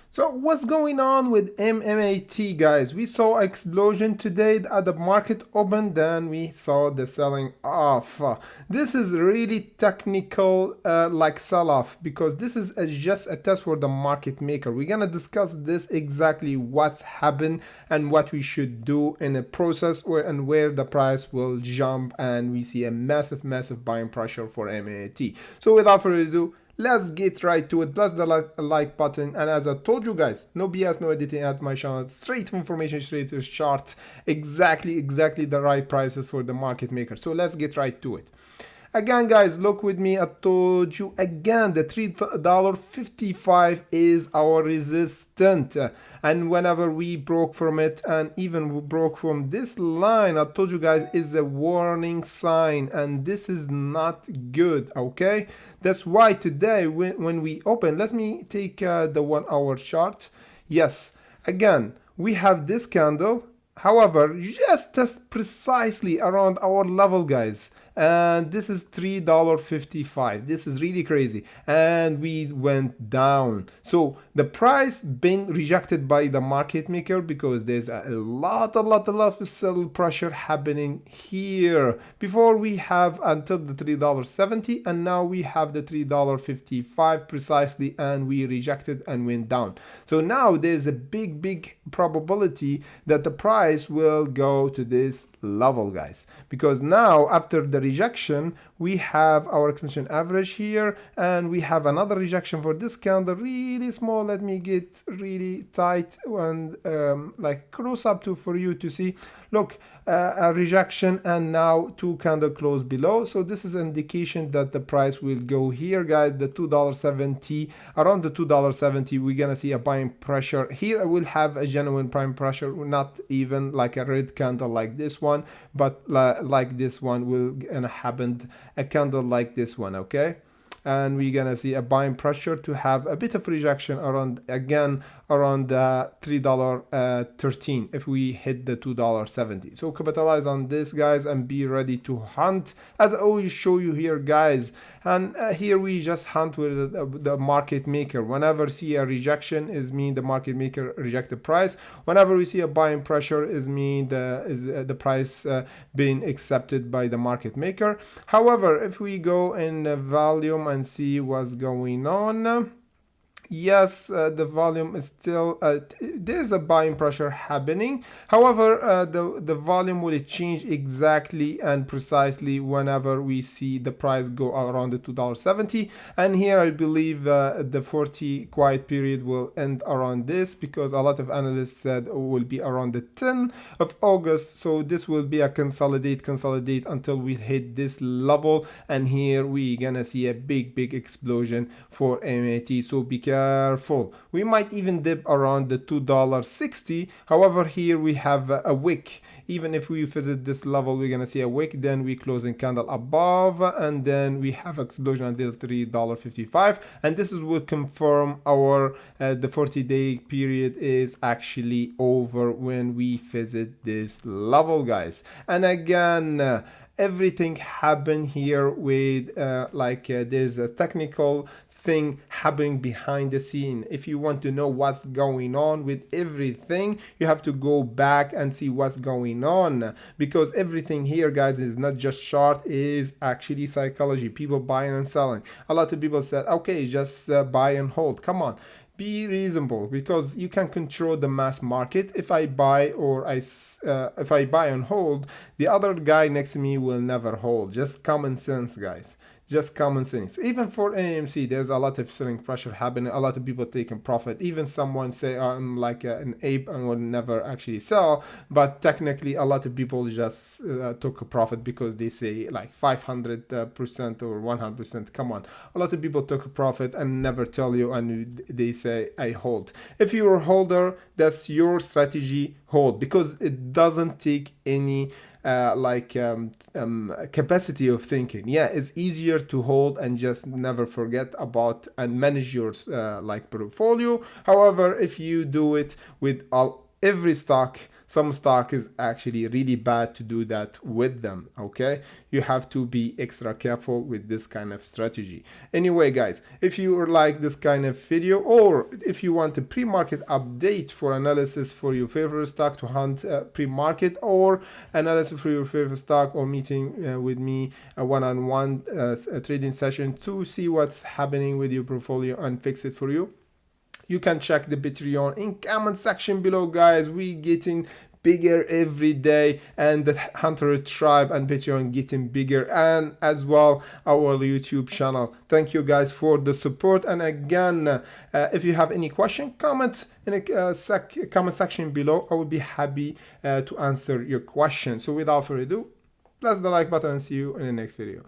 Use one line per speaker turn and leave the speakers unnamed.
So what's going on with MMAT, guys? We saw explosion today at the market open, then we saw the selling off. This is really technical like sell-off because this is just a test for the market maker. We're gonna discuss this exactly what's happened and what we should do in a process and where the price will jump, and we see a massive buying pressure for MMAT. So without further ado, let's get right to it. Press the like button, and as I told you guys, no BS, no editing at my channel. Straight information, straight to the chart. Exactly the right prices for the market maker. So let's get right to it. Again, guys, look with me. I told you again, the $3.55 is our resistance. And whenever we broke from it and even broke from this line, I told you guys, is a warning sign. And this is not good, okay? That's why today, when we open, let me take the 1 hour chart. Yes, again, we have this candle. However, just precisely around our level, guys. And this is $3.55. This is really crazy. And we went down. So the price being rejected by the market maker because there's a lot of sell pressure happening here. Before we have until the $3.70, and now we have the $3.55 precisely, and we rejected and went down. So now there's a big probability that the price will go to this level, guys, because now after the rejection we have our exponential average here, and we have another rejection for this candle, really small. Let me get really tight and like close up to for you to see. Look, a rejection, and now 2 candle close below. So this is an indication that the price will go here, guys, the $2.70, around the $2.70. We're gonna see a buying pressure here. I will have a genuine prime pressure, not even like a red candle like this one, but like this one will gonna happen, a candle like this one, okay? And we're gonna see a buying pressure to have a bit of rejection around, again, around the $3.13 if we hit the $2.70. So capitalize on this, guys, and be ready to hunt, as I always show you here, guys. And here we just hunt with the market maker. Whenever see a rejection is mean the market maker reject the price. Whenever we see a buying pressure is mean the price being accepted by the market maker. However, if we go in the volume and see what's going on, yes, the volume is still there's a buying pressure happening. However, the volume will change exactly and precisely whenever we see the price go around the $2.70. And here I believe the 40 quiet period will end around this, because a lot of analysts said it will be around the 10th of August. So this will be a consolidate until we hit this level, and here we gonna see a big explosion for MAT. So be careful. We might even dip around the $2.60. However, here we have a wick. Even if we visit this level, we're gonna see a wick, then we closing candle above, and then we have explosion until $3.55. And this will confirm our the 40-day period is actually over when we visit this level, guys. And again, everything happened here with there's a technical thing happening behind the scene. If you want to know what's going on with everything, you have to go back and see what's going on, because everything here, guys, is not just short, is actually psychology. People buying and selling. A lot of people said, okay, just buy and hold. Come on, be reasonable, because you can control the mass market. If I buy if I buy and hold, the other guy next to me will never hold. Just common sense, guys. Just common sense. Even for AMC, there's a lot of selling pressure happening. A lot of people taking profit. Even someone say I'm like an ape and will never actually sell, but technically a lot of people just took a profit because they say like 500% or 100%. Come on, a lot of people took a profit and never tell you, and they say I hold. If you're a holder, that's your strategy. Hold, because it doesn't take any capacity of thinking. Yeah, it's easier to hold and just never forget about and manage your portfolio. However, if you do it with every stock, some stock is actually really bad to do that with them. Okay, you have to be extra careful with this kind of strategy. Anyway guys, if you like this kind of video, or if you want a pre-market update for analysis for your favorite stock to hunt pre-market, or analysis for your favorite stock, or meeting with me a one-on-one trading session to see what's happening with your portfolio and fix it for you, you can check the Patreon in comment section below, guys. We getting bigger every day, and the Hunter tribe and Patreon getting bigger, and as well our YouTube channel. Thank you guys for the support, and again, if you have any question, comment in a comment section below. I will be happy to answer your question. So without further ado, press the like button and see you in the next video.